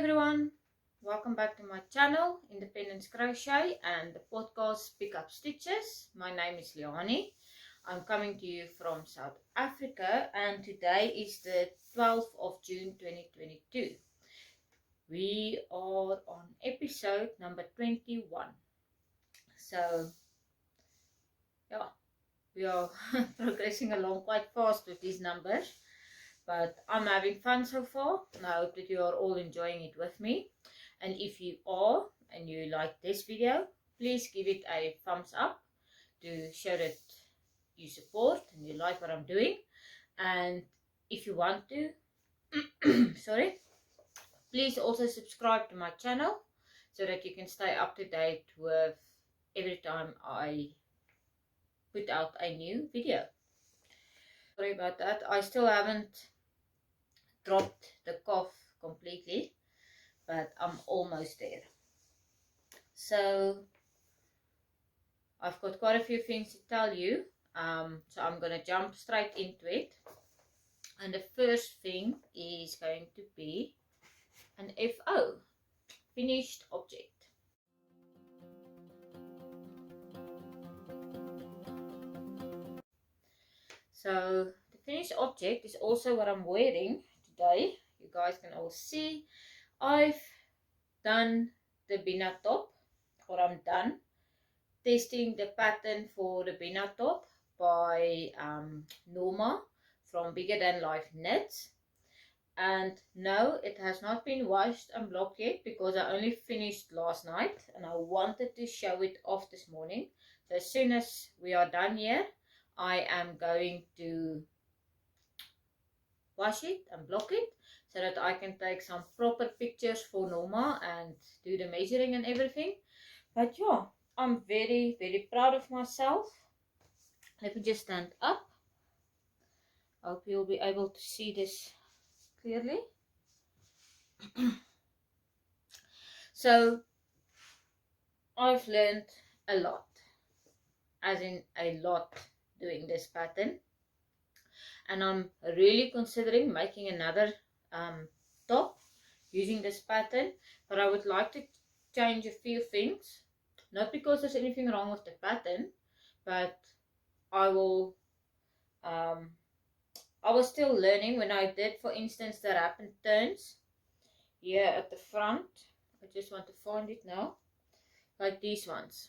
everyone, welcome back to my channel Independence Crochet and the podcast Pick Up Stitches. My name is Luane. I'm coming to you from South Africa and today is the 12th of June 2022. We are on episode number 21. So yeah, we are progressing along quite fast with these numbers. But I'm having fun so far, and I hope that you are all enjoying it with me. And if you are, and you like this video, please give it a thumbs up to show that you support and you like what I'm doing. And if you want to, please also subscribe to my channel so that you can stay up to date with every time I put out a new video. Sorry about that. I still haven't dropped the cough completely, but I'm almost there. So I've got quite a few things to tell you, so I'm going to jump straight into it. And the first thing is going to be an FO, finished object. So the finished object is also what I'm wearing today. You guys can all see I've done the Bina top, or I'm done testing the pattern for the Bina top by Noma from Bigger Than Life Knits. And no, it has not been washed and blocked yet because I only finished last night and I wanted to show it off this morning. So as soon as we are done here, I am going to wash it and block it so that I can take some proper pictures for Noma and do the measuring and everything. But yeah, I'm very, very proud of myself. Let me just stand up. I hope you'll be able to see this clearly. So I've learned a lot, as in a lot, doing this pattern, and I'm really considering making another top using this pattern, but I would like to change a few things, not because there's anything wrong with the pattern, but I was still learning when I did, for instance, the wrap and turns here at the front. I just want to find it now, like these ones.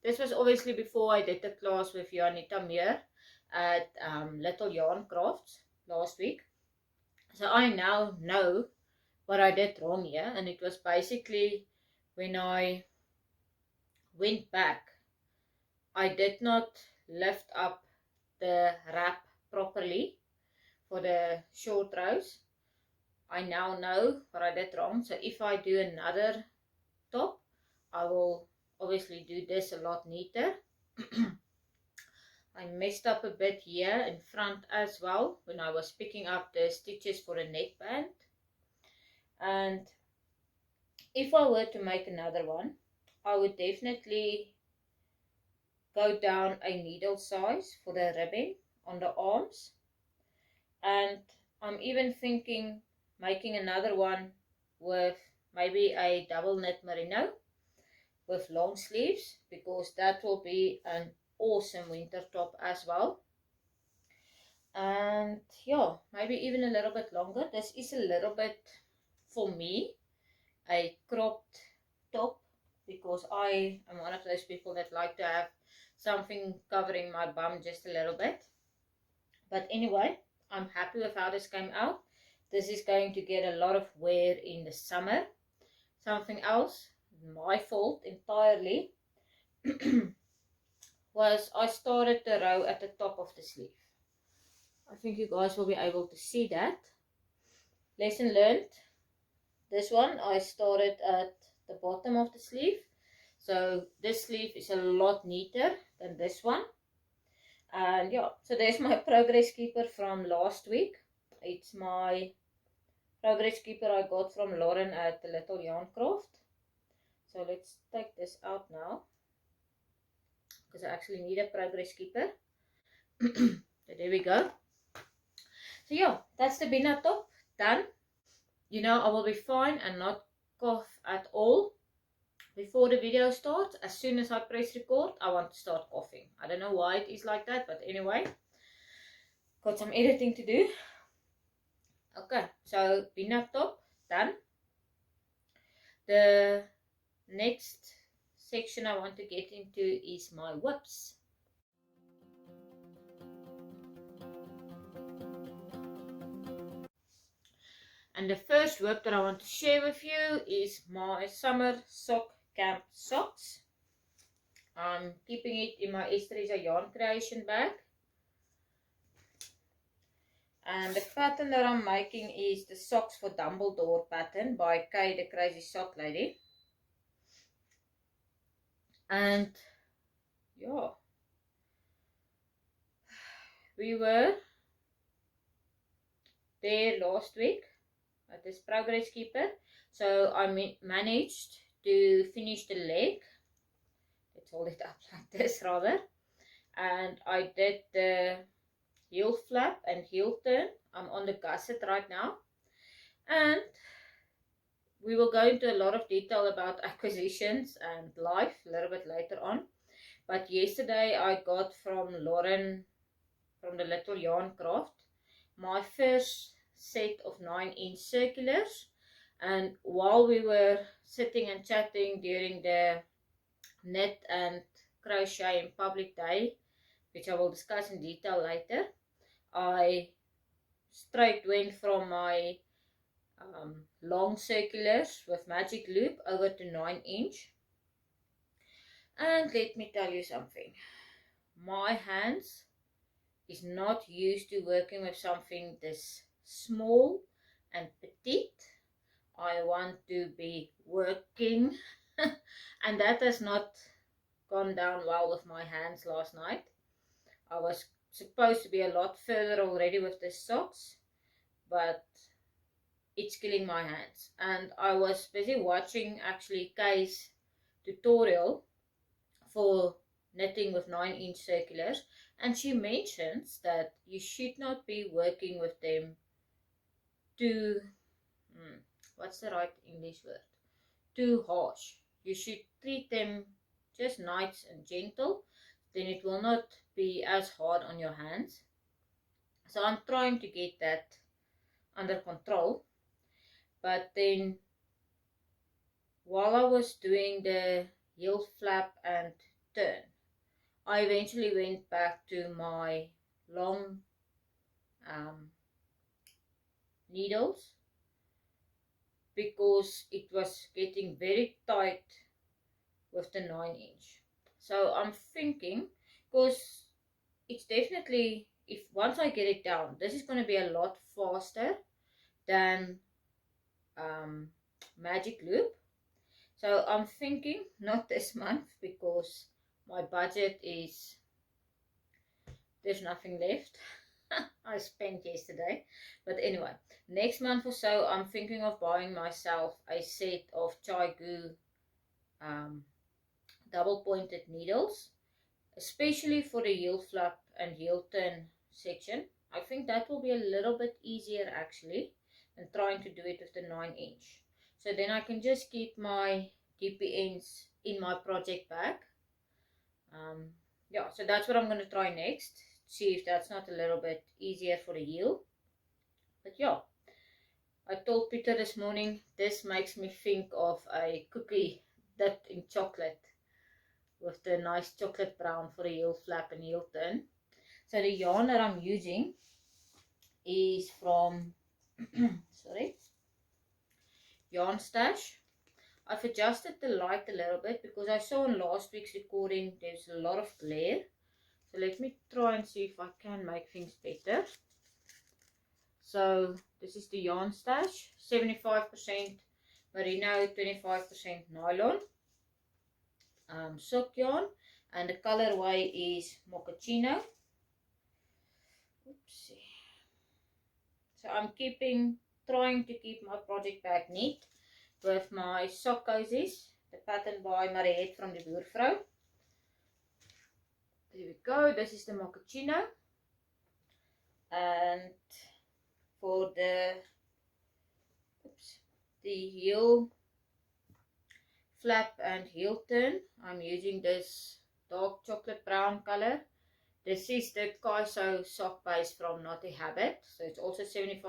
This was obviously before I did the class with Juanita Muir at Little Yarn Crafts last week. So I now know what I did wrong here, and it was basically when I went back, I did not lift up the wrap properly for the short rows. I now know what I did wrong. So if I do another top, I will obviously do this a lot neater. I messed up a bit here in front as well when I was picking up the stitches for the neckband. And if I were to make another one, I would definitely go down a needle size for the ribbing on the arms. And I'm even thinking making another one with maybe a double knit merino with long sleeves, because that will be an awesome winter top as well. And yeah, maybe even a little bit longer. This is a little bit, for me, a cropped top, because I am one of those people that like to have something covering my bum just a little bit. But anyway, I'm happy with how this came out. This is going to get a lot of wear in the summer. Something else, my fault entirely, was I started the row at the top of the sleeve. I think you guys will be able to see that. Lesson learned. This one I started at the bottom of the sleeve. So this sleeve is a lot neater than this one. And yeah, so there's my progress keeper from last week. It's my progress keeper I got from Lauren at the Little Yarn Craft. So let's take this out now, because I actually need a progress keeper. So there we go. So yeah, that's the Bina top done. You know, I will be fine and not cough at all before the video starts. As soon as I press record, I want to start coughing. I don't know why it is like that, but anyway, got some editing to do. Okay, so pinna top done. The next section I want to get into is my whips. And the first whip that I want to share with you is my summer sock camp socks. I'm keeping it in my Esteresa yarn creation bag. And the pattern that I'm making is the Socks for Dumbledore pattern by Kay the Crazy Sock Lady. And yeah, we were there last week at this progress keeper, so I managed to finish the leg. Let's hold it up like this rather. And I did the heel flap and heel turn. I'm on the gusset right now, and we will go into a lot of detail about acquisitions and life a little bit later on. But yesterday I got from Lauren from the Little Yarn Craft my first set of 9-inch circulars, and while we were sitting and chatting during the knit and crochet in public day, which I will discuss in detail later, I straight went from my long circulars with magic loop over to 9-inch. And let me tell you something, my hands is not used to working with something this small and petite. I want to be working and that has not gone down well with my hands last night. I was supposed to be a lot further already with the socks, but it's killing my hands. And I was busy watching actually Kay's tutorial for knitting with 9-inch circulars, and she mentions that you should not be working with them too, what's the right English word, too harsh. You should treat them just nice and gentle, then it will not be as hard on your hands. So I'm trying to get that under control. But then while I was doing the heel flap and turn, I eventually went back to my long needles because it was getting very tight with the 9-inch. So I'm thinking, because it's definitely, if once I get it down, this is going to be a lot faster than magic loop. So I'm thinking not this month because my budget is, there's nothing left. I spent yesterday, but anyway, next month or so I'm thinking of buying myself a set of chai gu double pointed needles, especially for the heel flap and heel turn section. I think that will be a little bit easier actually than trying to do it with the 9-inch. So then I can just keep my DPNs in my project bag. Yeah, so that's what I'm going to try next. See if that's not a little bit easier for the heel. But yeah, I told Peter this morning, this makes me think of a cookie dipped in chocolate with the nice chocolate brown for the heel flap and heel turn. So the yarn that I'm using is from sorry, YarnStash. I've adjusted the light a little bit because I saw in last week's recording there's a lot of glare. So let me try and see if I can make things better. So this is the YarnStash, 75% merino, 25% nylon sock yarn, and the colorway is mochaccino. Oopsie. So I'm trying to keep my project bag neat with my sock cozies, the pattern by Mariette from Die Boervrou. There we go, this is the mochaccino. And for the heel flap and heel turn, I'm using this dark chocolate brown color. This is the Kaiso sock base from Knotty Habit. So it's also 75%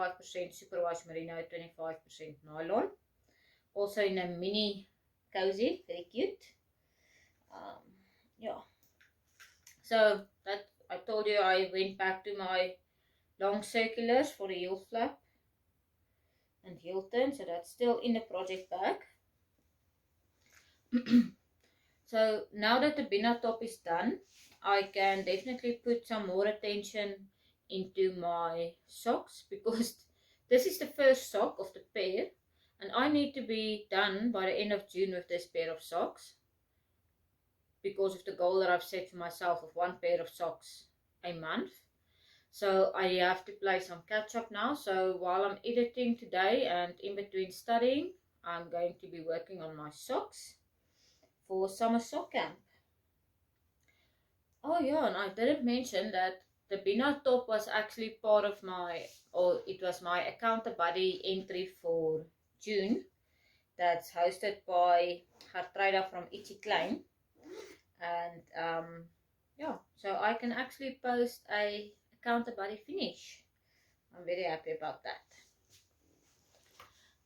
superwash merino, 25% nylon. Also in a mini cozy, very cute. Yeah. So that I told you I went back to my long circulars for the heel flap and heel turn. So that's still in the project bag. So now that the Bina top is done, I can definitely put some more attention into my socks, because this is the first sock of the pair and I need to be done by the end of June with this pair of socks, because of the goal that I've set for myself of one pair of socks a month. So I have to play some catch up now. So while I'm editing today and in between studying, I'm going to be working on my socks for summer sock camp. Oh yeah, and I didn't mention that the Bina top was actually part of my, or it was my Account Buddy entry for June. That's hosted by Gertruida from Ietsie Klein. And yeah, so I can actually post a Account Buddy finish. I'm very happy about that.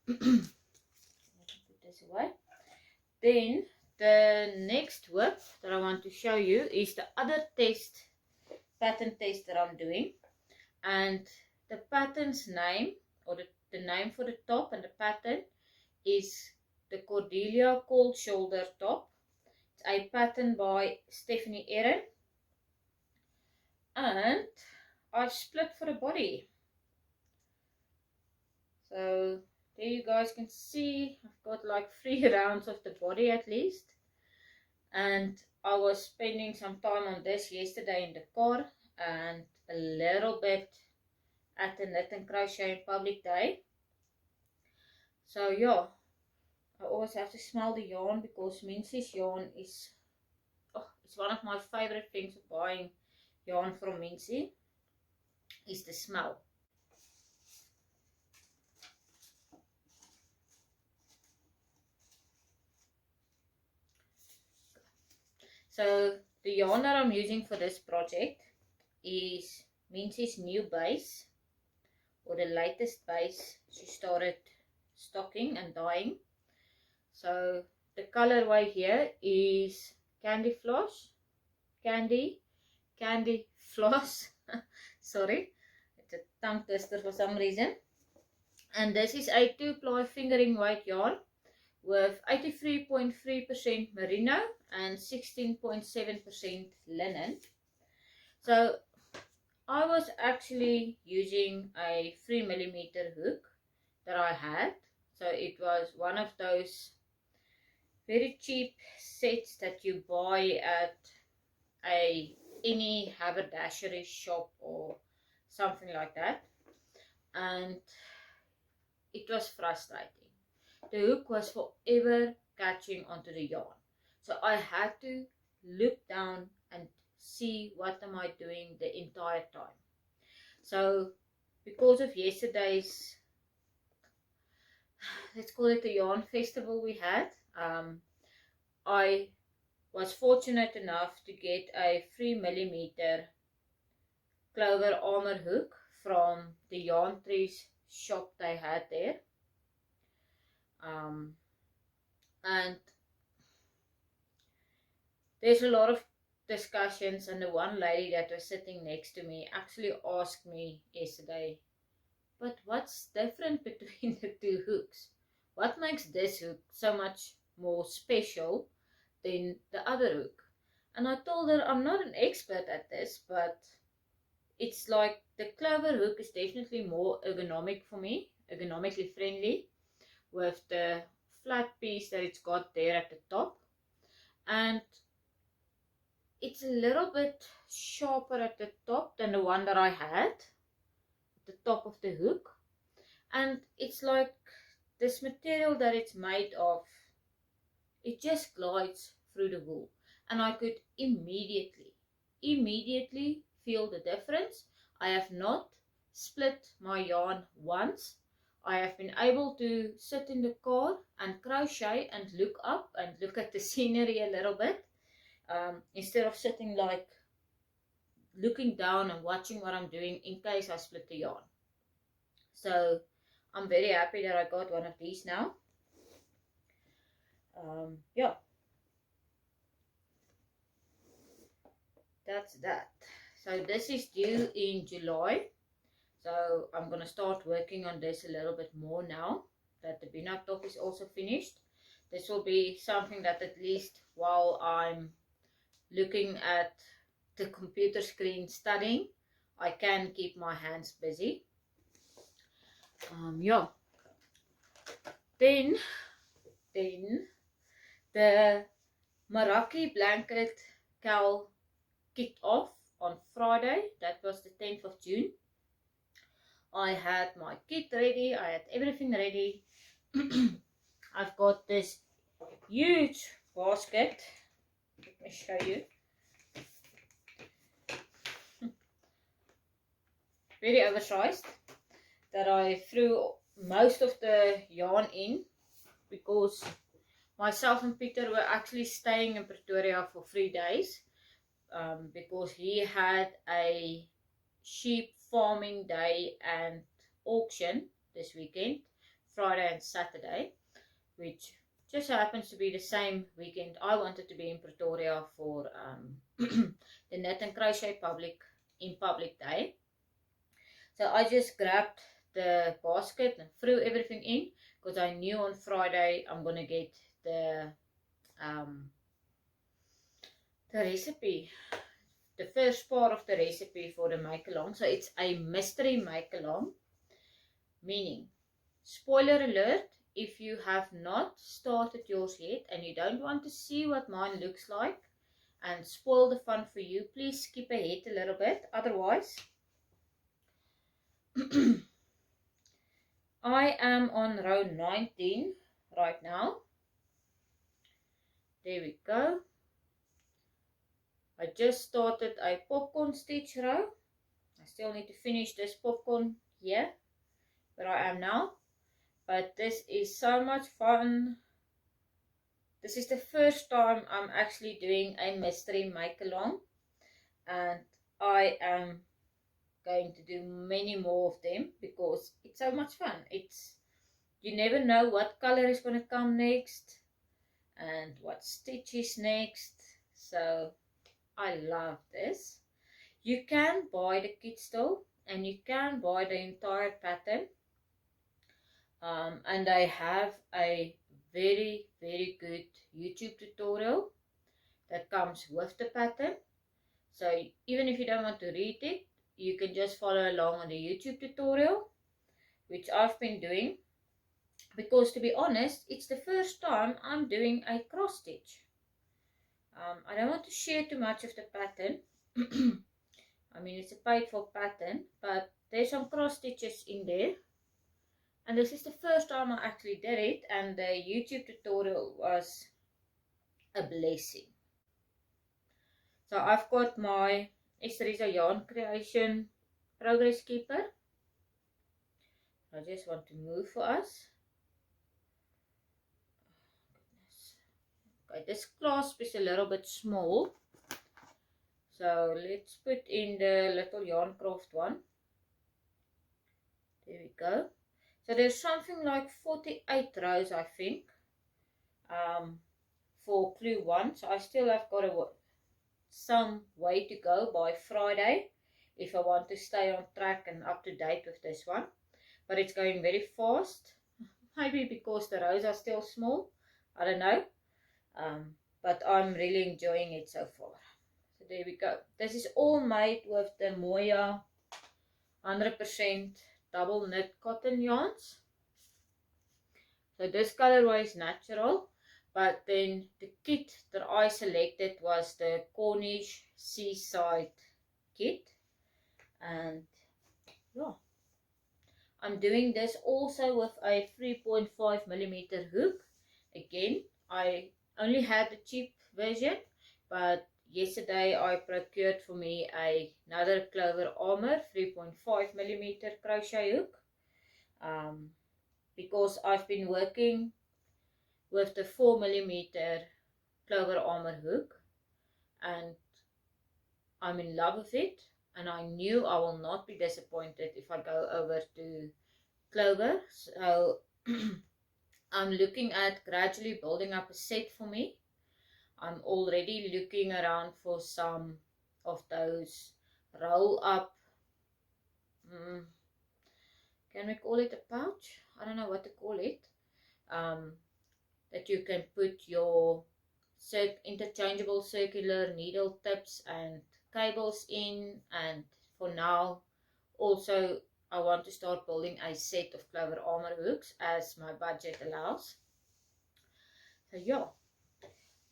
Put this away. Then the next work that I want to show you is the other pattern test that I'm doing. And the pattern's name, or the name for the top and the pattern, is the Cordelia Cold Shoulder Top. It's a pattern by Stephanie Erin. And I've split for the body. So there you guys can see I've got like 3 rounds of the body at least. And I was spending some time on this yesterday in the car and a little bit at the Knit and Crochet in Public Day. So yeah, I always have to smell the yarn, because Miensie's yarn is, it's one of my favorite things of buying yarn from Miensie, is the smell. So the yarn that I'm using for this project is Miensie's new base, or the latest base she started stocking and dyeing. So the colorway here is Candy Floss, Candy Floss, sorry, it's a tongue twister for some reason. And this is a 2-ply fingering weight yarn with 83.3% merino and 16.7% linen. So I was actually using a 3mm hook that I had. So it was one of those very cheap sets that you buy at any haberdashery shop or something like that. And it was frustrating. The hook was forever catching onto the yarn. So I had to look down and see what am I doing the entire time. So because of yesterday's, let's call it the yarn festival we had, I was fortunate enough to get a 3mm Clover Armor hook from the Yarn Trees shop they had there. And there's a lot of discussions, and the one lady that was sitting next to me actually asked me yesterday, but what's different between the 2 hooks? What makes this hook so much more special than the other hook? And I told her I'm not an expert at this, but it's like the Clover hook is definitely more ergonomic for me, ergonomically friendly, with the flat piece that it's got there at the top. And it's a little bit sharper at the top than the one that I had, the top of the hook. And it's like this material that it's made of, it just glides through the wool. And I could immediately feel the difference. I have not split my yarn once I have been able to sit in the car and crochet and look up and look at the scenery a little bit, instead of sitting like looking down and watching what I'm doing in case I split the yarn. So I'm very happy that I got one of these now. Yeah, that's that. So this is due in July. So I'm going to start working on this a little bit more now that the beanut top is also finished. This will be something that at least while I'm looking at the computer screen studying, I can keep my hands busy. Yeah. Then the Meraki blanket cowl kicked off on Friday. That was the 10th of June. I had my kit ready. I had everything ready. I've got this huge basket. Let me show you. Very oversized, that I threw most of the yarn in because myself and Peter were actually staying in Pretoria for 3 days, because he had a sheep farming day and auction this weekend, Friday and Saturday, which just happens to be the same weekend I wanted to be in Pretoria for the Knit and Crochet Public Day. So I just grabbed the basket and threw everything in because I knew on Friday I'm going to get the recipe, the first part of the recipe for the make-along. So it's a mystery make-along, meaning, spoiler alert, if you have not started yours yet and you don't want to see what mine looks like and spoil the fun for you, please skip ahead a little bit. Otherwise, I am on row 19 right now. There we go. I just started a popcorn stitch row. I still need to finish this popcorn here where I am now. But this is so much fun. This is the first time I'm actually doing a mystery make-along. And I am going to do many more of them because it's so much fun. You never know what color is going to come next and what stitch is next. So I love this. You can buy the kit still and you can buy the entire pattern. And I have a very, very good YouTube tutorial that comes with the pattern. So even if you don't want to read it, you can just follow along on the YouTube tutorial, which I've been doing. Because to be honest, it's the first time I'm doing a cross stitch. I don't want to share too much of the pattern. I mean, it's a paid for pattern, but there's some cross stitches in there. And this is the first time I actually did it, and the YouTube tutorial was a blessing. So I've got my Esteresa yarn creation progress keeper. I just want to move for us. Okay, this clasp is a little bit small. So let's put in the little yarn craft one. There we go. So there's something like 48 rows, I think, for clue 1. So I still have got some way to go by Friday if I want to stay on track and up to date with this one. But it's going very fast. Maybe because the rows are still small. I don't know. But I'm really enjoying it so far. So there we go. This is all made with the Moya 100% double knit cotton yarns. So this colorway is natural, but then the kit that I selected was the Cornish Seaside kit. And yeah, I'm doing this also with a 3.5mm hook. Again, I only had the cheap version, but yesterday I procured for me another Clover Armor 3.5mm crochet hook. because I've been working with the 4mm clover armor hook and I'm in love with it, and I knew I will not be disappointed if I go over to clover. So I'm looking at gradually building up a set for me. I'm already looking around for some of those roll up, can we call it a pouch? I don't know what to call it, that you can put your interchangeable circular needle tips and cables in. And for now also I want to start building a set of clover armor hooks as my budget allows. So yeah,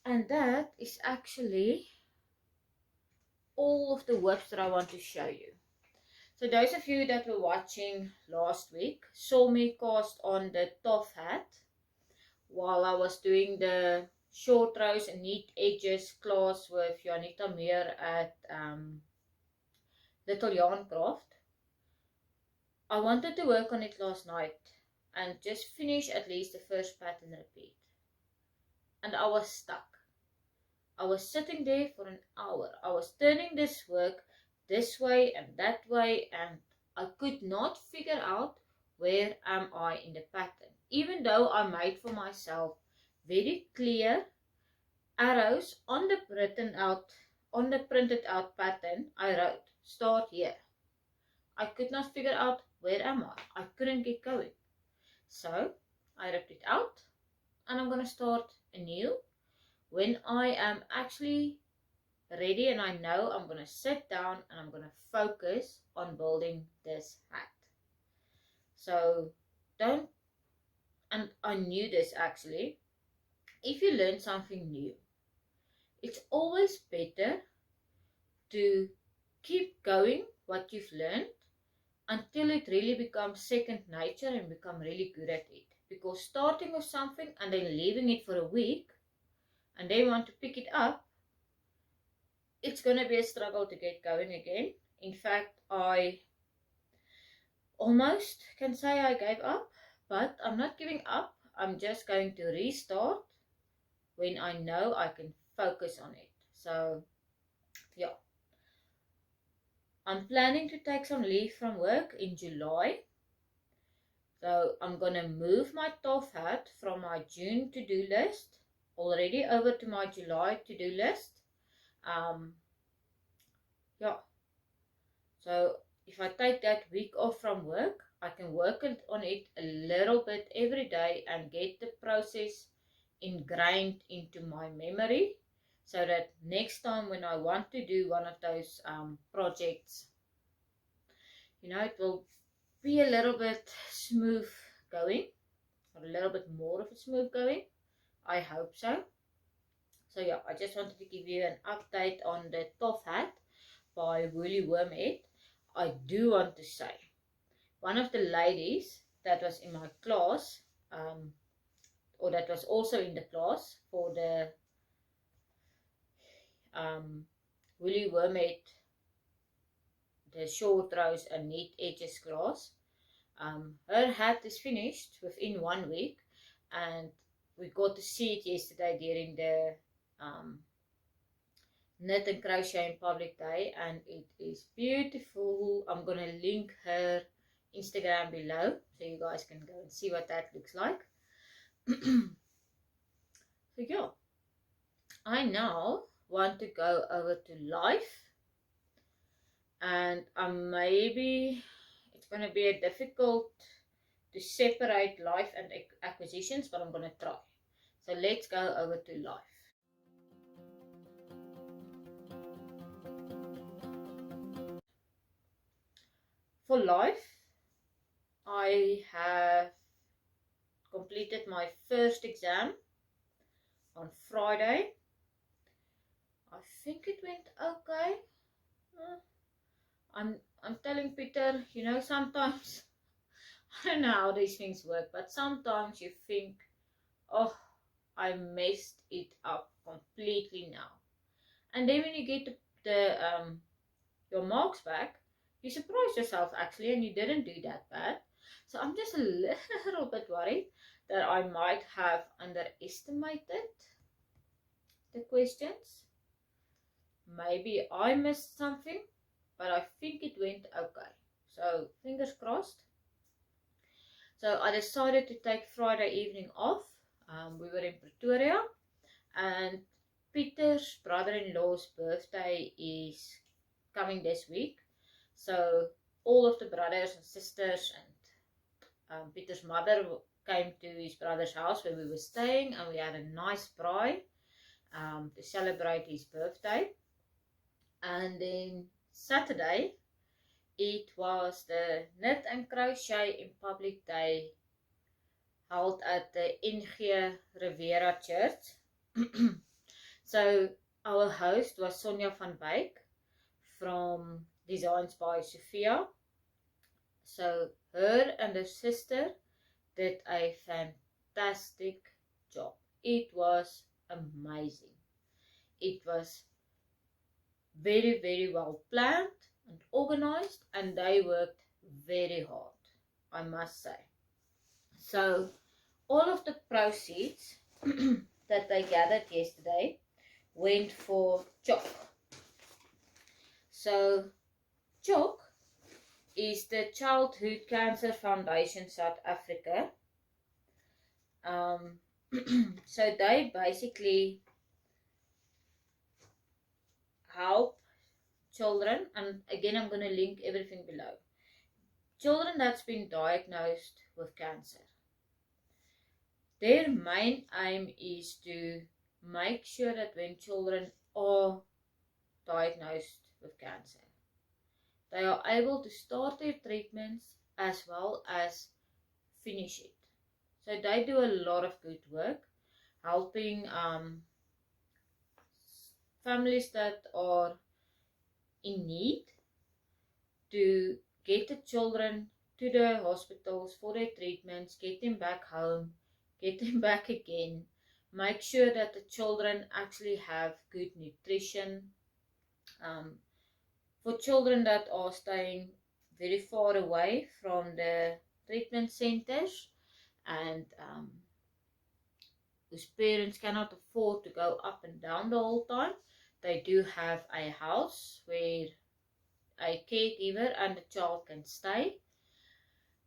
and that is actually all of the whips that I want to show you. So those of you that were watching last week saw me cast on the Toph Hat while I was doing the short rows and neat edges class with Juanita Muir at Little Yarn Craft. I wanted to work on it last night and just finish at least the first pattern repeat. And I was stuck. I was sitting there for an hour. I was turning this work this way and that way, and I could not figure out where am I in the pattern. Even though I made for myself very clear arrows on the printed out pattern, I wrote start here. I could not figure out where am I. I couldn't get going. So I ripped it out and I'm going to start anew when I am actually ready and I know I'm going to sit down and I'm going to focus on building this hat. So and I knew this actually, if you learn something new, it's always better to keep going what you've learned until it really becomes second nature and become really good at it. Because starting with something and then leaving it for a week and then want to pick it up, it's going to be a struggle to get going again. In fact, I almost can say I gave up, but I'm not giving up. I'm just going to restart when I know I can focus on it. So yeah, I'm planning to take some leave from work in July. So I'm going to move my Toph Hat from my June to-do list already over to my July to-do list. Yeah, so if I take that week off from work, I can work on it a little bit every day and get the process ingrained into my memory, so that next time when I want to do one of those projects, you know, it will be a little bit smooth going, or a little bit more of a smooth going. I hope so. So yeah, I just wanted to give you an update on the Toph Hat by Woolly Wormhead. I do want to say, one of the ladies that was in my class, or that was also in the class for the Woolly Wormhead, the short rows and neat edges class, her hat is finished within 1 week, and we got to see it yesterday during the knit and crochet in public day, and it is beautiful. I'm gonna link her Instagram below so you guys can go and see what that looks like. So yeah, I now want to go over to life, and maybe it's gonna be a difficult to separate life and acquisitions, but I'm gonna try. So let's go over to life. For life, I have completed my first exam on Friday. I think it went okay. I'm telling Peter, you know, sometimes I don't know how these things work, but sometimes you think, oh, I messed it up completely now. And then when you get your marks back, you surprise yourself actually, and you didn't do that bad. So I'm just a little bit worried that I might have underestimated the questions. Maybe I missed something, but I think it went okay. So fingers crossed. So I decided to take Friday evening off. We were in Pretoria, and Peter's brother-in-law's birthday is coming this week. So all of the brothers and sisters and Peter's mother came to his brother's house where we were staying, and we had a nice braai to celebrate his birthday. And then Saturday, it was the Knit and Crochet in Public Day held at the NG Rivera Church. So our host was Sonja van Wyk from Designs by Sofiya. So her and her sister did a fantastic job. It was amazing. It was very, very well planned and organized, and they worked very hard, I must say. So all of the proceeds that they gathered yesterday went for CHOC. So CHOC is the Childhood Cancer Foundation South Africa. So they basically help children, and again I'm going to link everything below. Children that's been diagnosed with cancer. Their main aim is to make sure that when children are diagnosed with cancer, they are able to start their treatments as well as finish it. So they do a lot of good work helping families that are in need to get the children to the hospitals for their treatments, get them back home, get them back again, make sure that the children actually have good nutrition. For children that are staying very far away from the treatment centers and whose parents cannot afford to go up and down the whole time, they do have a house where a caregiver and the child can stay.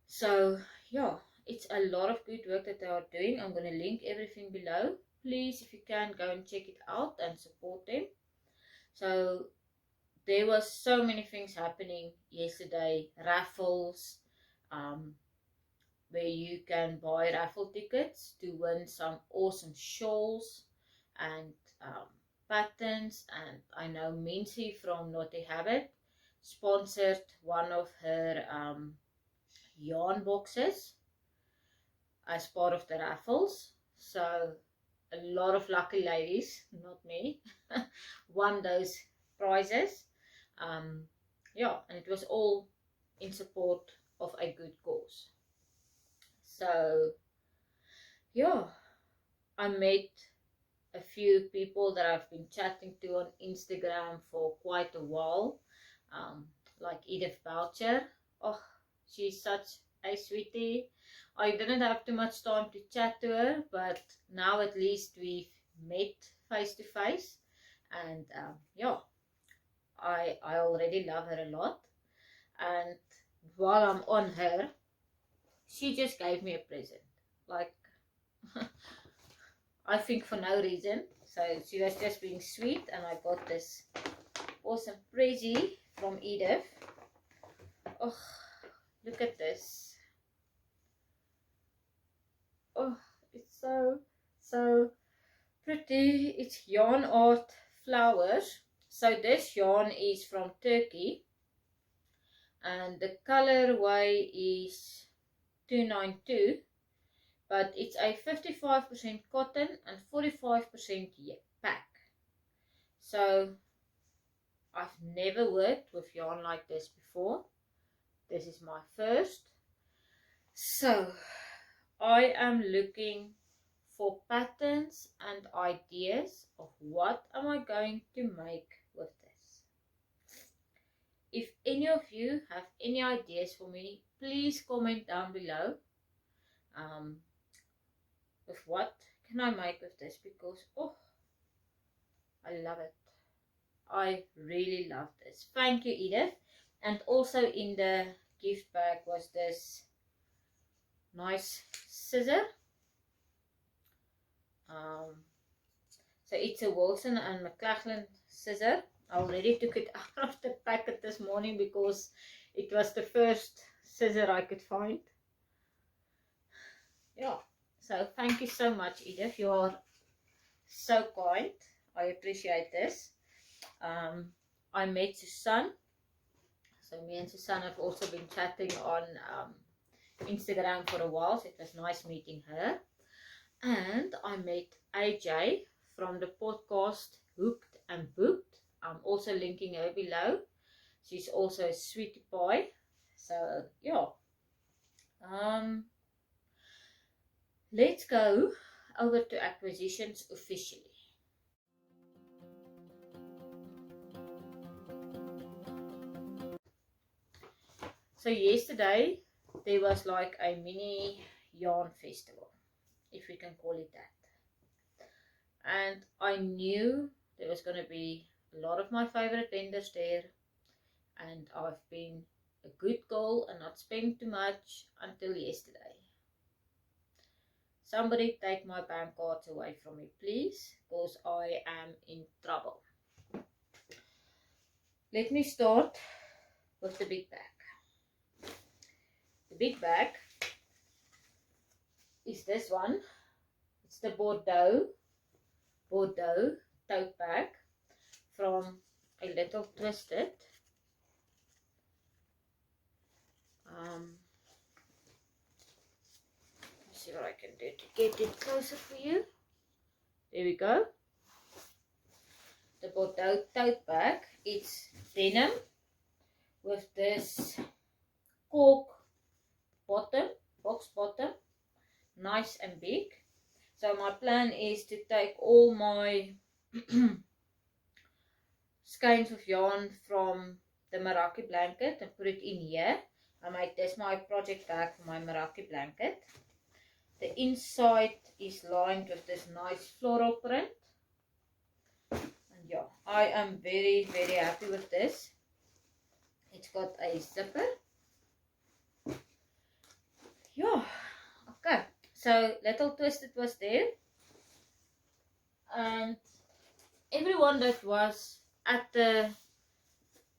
So yeah, it's a lot of good work that they are doing. I'm going to link everything below. Please, if you can, go and check it out and support them. So there was so many things happening yesterday. Raffles, where you can buy raffle tickets to win some awesome shawls and patterns. And I know Miensie from Knotty Habit sponsored one of her yarn boxes as part of the raffles. So a lot of lucky ladies, not me, won those prizes. Yeah, and it was all in support of a good cause. So yeah, I met a few people that I've been chatting to on Instagram for quite a while, like Edith Boucher. Oh, she's such a sweetie. I didn't have too much time to chat to her, but now at least we've met face to face, and yeah, I already love her a lot. And while I'm on her, she just gave me a present, like I think for no reason. So she was just being sweet, and I got this awesome present from Edith. Oh, look at this. Oh, it's so pretty. It's yarn art flowers. So this yarn is from Turkey, and the colorway is 292, but it's a 55% cotton and 45% pack. So I've never worked with yarn like this before. This is my first. So I am looking for patterns and ideas of what am I going to make with this. if any of you have any ideas for me, please comment down below. With what can I make with this, because oh, I love it. I really love this. Thank you, Edith. And also in the gift bag was this nice scissor. So it's a Wilson and McLachlan scissor. I already took it out of the packet this morning because it was the first scissor I could find. Yeah, so thank you so much, Edith. You are so kind. I appreciate this. I met Susan. So me and Susan have also been chatting on Instagram for a while. So it was nice meeting her. And I met AJ from the podcast Hooked and Booked. I'm also linking her below. She's also a sweetie pie. So yeah. Let's go over to acquisitions officially. So yesterday there was like a mini yarn festival, if we can call it that. And I knew there was going to be a lot of my favorite vendors there, and I've been a good girl and not spent too much until yesterday. Somebody take my bank cards away from me, please, because I am in trouble. Let me start with the big bag. The big bag is this one. It's the Bordeaux tote bag from A Little Twisted. Let's see what I can do to get it closer for you. There we go. The Bordeaux tote bag. It's denim with this cork bottom, box bottom, nice and big. So my plan is to take all my skeins of yarn from the Meraki blanket and put it in here. I made this my project bag for my Meraki blanket. The inside is lined with this nice floral print. And yeah, I am very, very happy with this. It's got a zipper. Yeah, okay. So Little Twisted was there. And everyone that was at the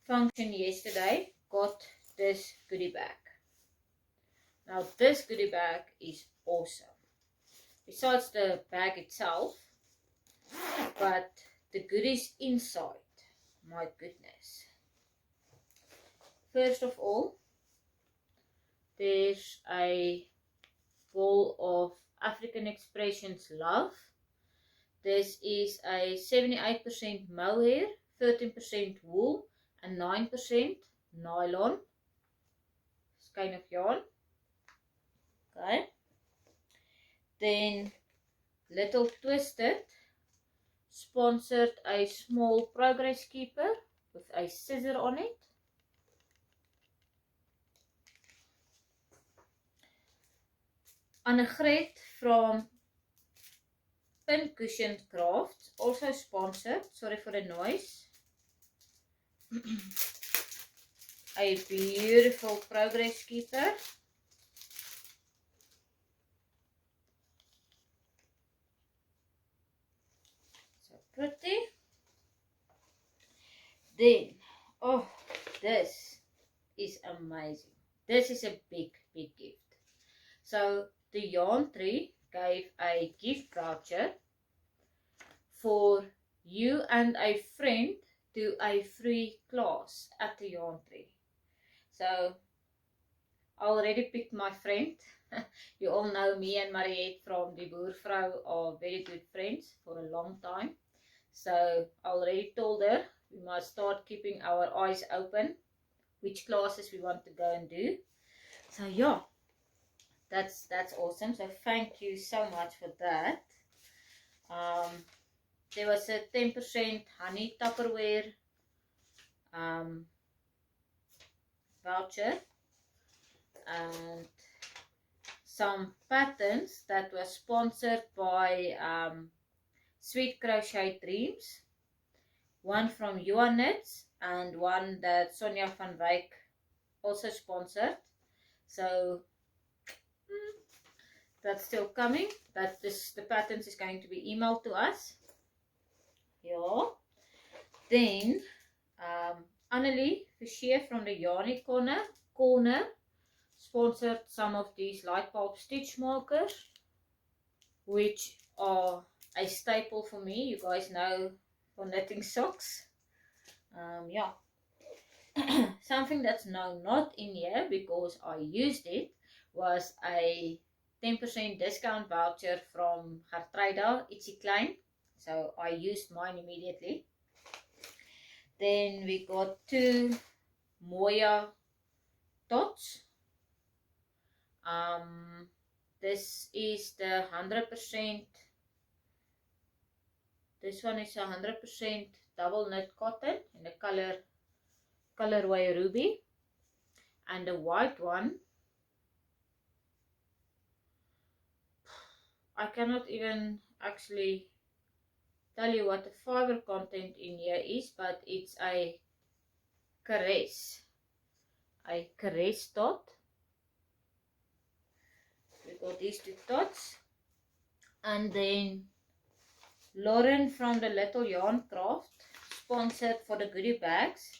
function yesterday got this goodie bag. Now this goodie bag is awesome. Besides the bag itself, but the goodies inside, my goodness. First of all, there's a ball of African Expressions Love. This is a 78% mohair, 13% wool and 9% nylon skein of yarn. Okay. Then Little Twisted sponsored a small progress keeper with a scissor on it. Annegret from Pincushion Crafts also sponsored, sorry for the noise, a beautiful progress keeper. So pretty. Then, oh, this is amazing. This is a big, big gift. So the Yarn Tree gave a gift voucher for you and a friend to a free class at the Yarn Tree. So I already picked my friend. You all know me and Mariette from Die Boervrou are very good friends for a long time. So I already told her we must start keeping our eyes open which classes we want to go and do. So yeah. That's awesome. So thank you so much for that. There was a 10% honey Tupperware voucher and some patterns that were sponsored by Sweet Crochet Dreams. One from Juaknits and one that Sonja van Wyk also sponsored. So that's still coming. The patterns is going to be emailed to us. Yeah. Then Annelie Boucher from the Yarnie Corner sponsored some of these light bulb stitch markers, which are a staple for me. You guys know, for knitting socks. Yeah. Something that's now not in here because I used it was a 10% discount voucher from Gertruida, Ietsie Klein. So I used mine immediately. Then we got 2 Moya dots. This is the 100%. This one is 100% double knit cotton in the colorway ruby, and the white one, I cannot even actually tell you what the fiber content in here is, but it's a caress dot. We got these 2 dots, and then Lauren from the Little Yarn Craft sponsored for the goodie bags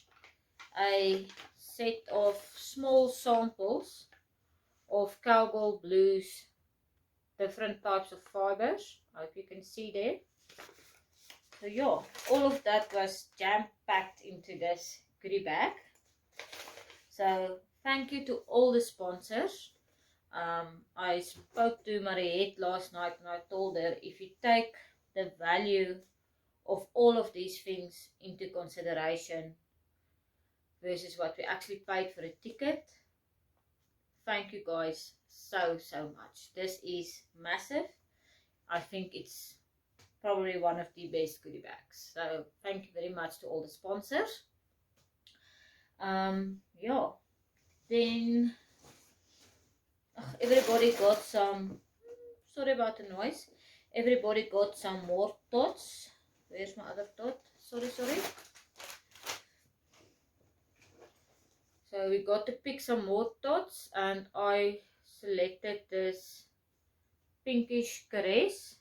a set of small samples of Cowgirl Blues, different types of fibers. I hope you can see there. So yeah, all of that was jam-packed into this goodie bag. So thank you to all the sponsors. I spoke to Mariette last night and I told her, if you take the value of all of these things into consideration versus what we actually paid for a ticket, thank you guys so much. This is massive. I think it's probably one of the best goodie bags. So thank you very much to all the sponsors. Yeah, then everybody got some, sorry about the noise, everybody got some more dots. Where's my other dot? Sorry. So we got to pick some more dots, and I selected this pinkish caress,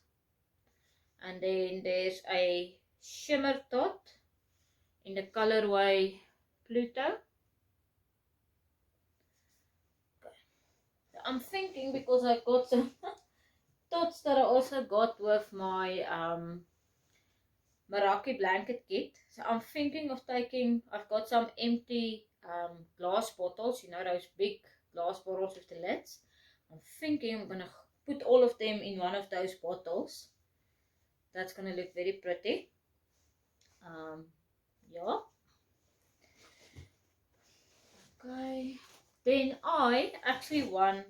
and then there's a shimmer dot in the colorway Pluto. Okay. So I'm thinking, because I've got some dots that I also got with my Meraki blanket kit, so I'm thinking of taking, I've got some empty glass bottles, you know, those big glass bottles with the lids. I'm thinking I'm gonna put all of them in one of those bottles. That's gonna look very pretty. Yeah. Okay. Then I actually won.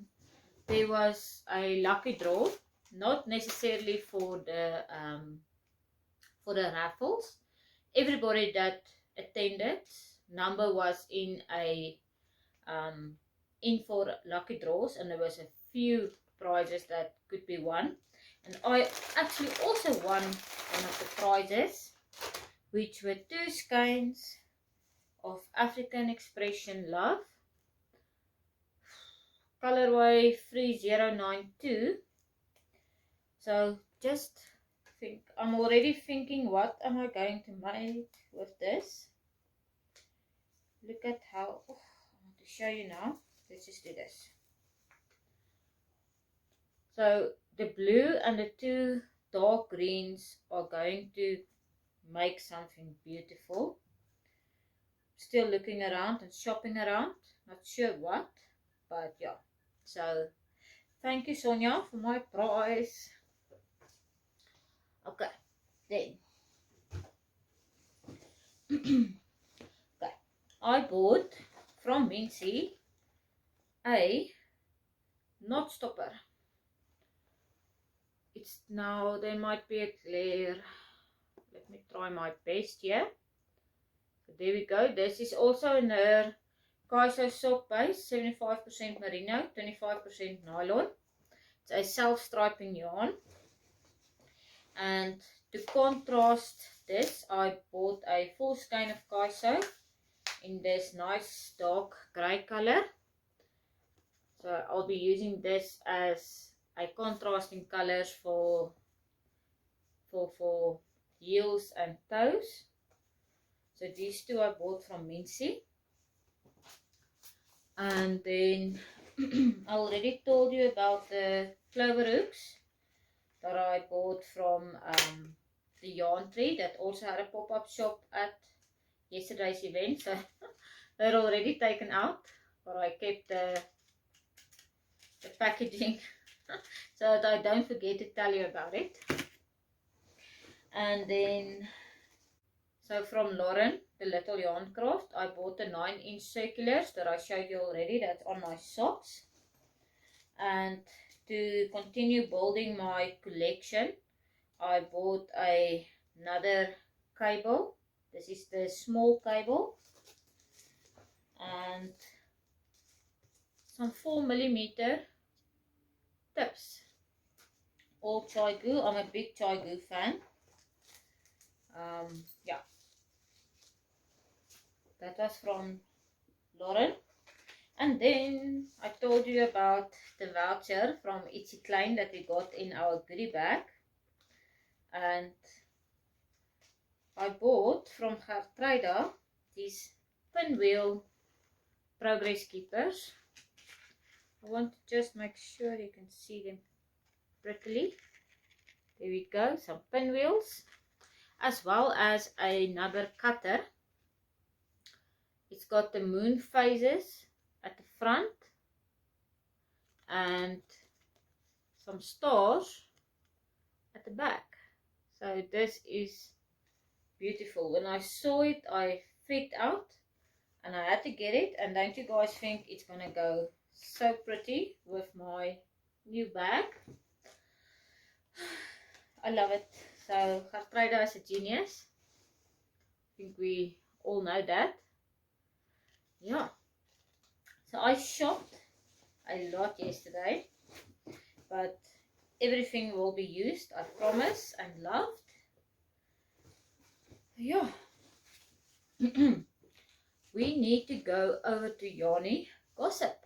There was a lucky draw, not necessarily for the raffles. Everybody that attended, number was in a in for lucky draws, and there was a few prizes that could be won, and I actually also won one of the prizes, which were 2 skeins of African Expression Love, colorway 3092. So just think, I'm already thinking, what am I going to make with this? Look at how, I want to show you now. Let's just do this. So the blue and the 2 dark greens are going to make something beautiful. Still looking around and shopping around, not sure what, but yeah. So thank you, Sonja, for my prize. Okay, then okay, I bought from Miensie a knot stopper. It's now, there might be a glare. Let me try my best here. So there we go. This is also in her Kaiso sock base, 75% merino, 25% nylon. It's a self-striping yarn. And to contrast this, I bought a full skein of Kaiso in this nice dark grey color. So I'll be using this as a contrasting colors for heels and toes. So these two I bought from Miensie. And then I already told you about the clover hooks that I bought from the Yarn Tree that also had a pop-up shop at yesterday's event. So they're already taken out, but I kept the packaging so that I don't forget to tell you about it. And then, so from Lauren, the Little Yarn Craft, I bought the 9-inch circulars that I showed you already. That's on my socks. And to continue building my collection, I bought another cable. This is the small cable. And some 4mm tips. All chai goo. I'm a big chai goo fan. Yeah, that was from Lauren. And then I told you about the voucher from Ietsie Klein that we got in our goodie bag. And I bought from Gertruida these pinwheel progress keepers. I want to just make sure you can see them prettily. There we go, some pinwheels, as well as another cutter. It's got the moon phases at the front and some stars at the back. So this is beautiful. When I saw it, I freaked out and I had to get it. And don't you guys think it's gonna go so pretty with my new bag? I love it. So Gertruida is a genius. I think we all know that. Yeah. So I shopped a lot yesterday, but everything will be used, I promise, and loved. Yeah. We need to go over to Yarnie Gossip.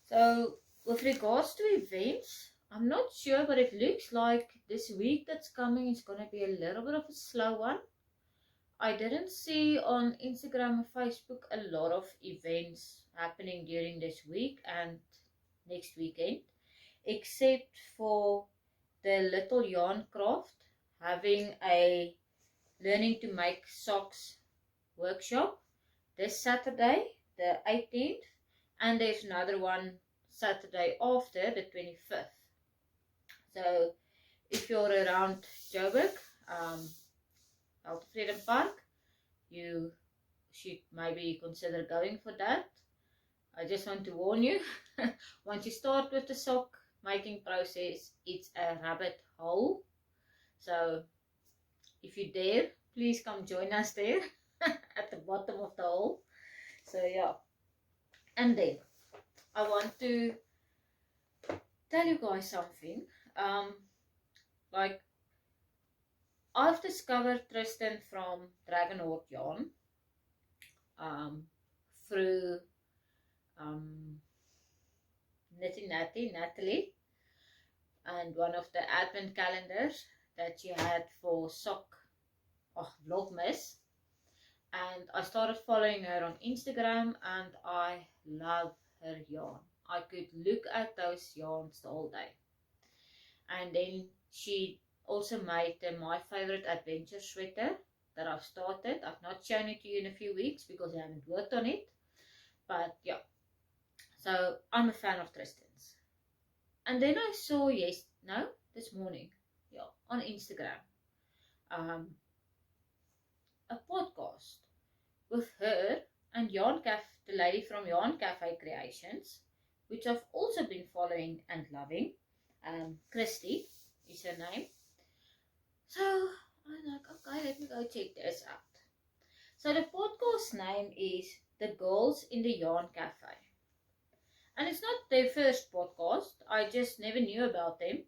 So with regards to events, I'm not sure, but it looks like this week that's coming is going to be a little bit of a slow one. I didn't see on Instagram or Facebook a lot of events happening during this week and next weekend, except for the Little Yarn Craft having a learning to make socks workshop this Saturday, the 18th, and there's another one Saturday after, the 25th. So if you're around Joburg, Freedom Park, you should maybe consider going for that. I just want to warn you, once you start with the sock making process, it's a rabbit hole. So if you dare, please come join us there at the bottom of the hole. So yeah. And then I want to tell you guys something. Like, I've discovered Trysten from Dragon Hoard Yarn through Natalie, and one of the advent calendars that she had for Vlogmas. And I started following her on Instagram, and I love her yarn. I could look at those yarns the whole day. And then she also made my favorite adventure sweater that I've started. I've not shown it to you in a few weeks because I haven't worked on it. But yeah, so I'm a fan of Trysten's. And then I saw this morning, on Instagram, a podcast with her and the lady from Yarn Cafe Creations, which I've also been following and loving, Christy, is her name. So I'm like, okay, let me go check this out. So the podcast name is The Girls in the Yarn Cafe. And it's not their first podcast. I just never knew about them.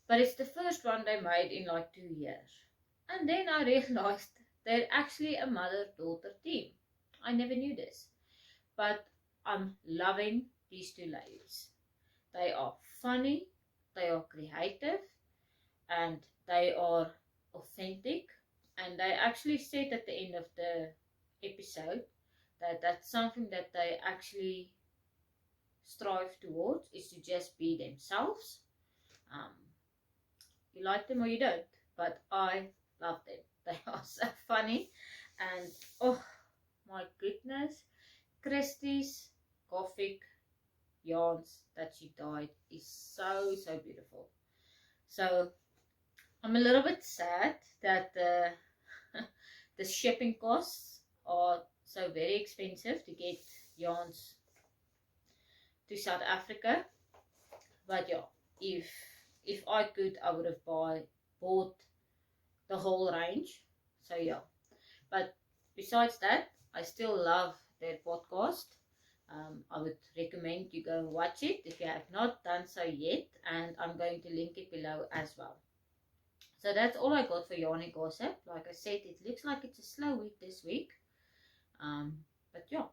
But it's the first one they made in like 2 years. And then I realized they're actually a mother-daughter team. I never knew this. But I'm loving these two ladies. They are funny, they are creative, and they are authentic. And they actually said at the end of the episode that that's something that they actually strive towards, is to just be themselves. You like them or you don't, but I love them. They are so funny. And oh my goodness, Christy's Gothic yarns that she dyed is so beautiful. So I'm a little bit sad that the shipping costs are so very expensive to get yarns to South Africa. But yeah, if I could, I would have bought the whole range. So yeah, but besides that, I still love their podcast. I would recommend you go and watch it if you have not done so yet, and I'm going to link it below as well. So that's all I got for Yarnie Gossip. Like I said, it looks like it's a slow week this week. But yeah,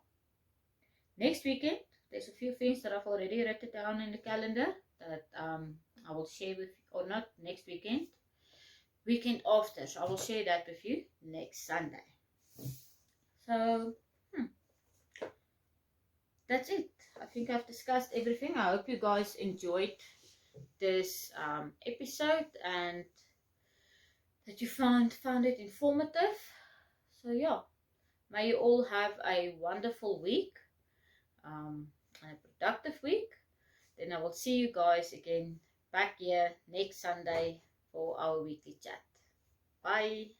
next weekend, there's a few things that I've already written down in the calendar that I will share with you, or not next weekend, weekend after. So I will share that with you next Sunday. So, that's it. I think I've discussed everything. I hope you guys enjoyed this episode and that you found it informative. So yeah, may you all have a wonderful week, and a productive week. Then I will see you guys again back here next Sunday for our weekly chat. Bye.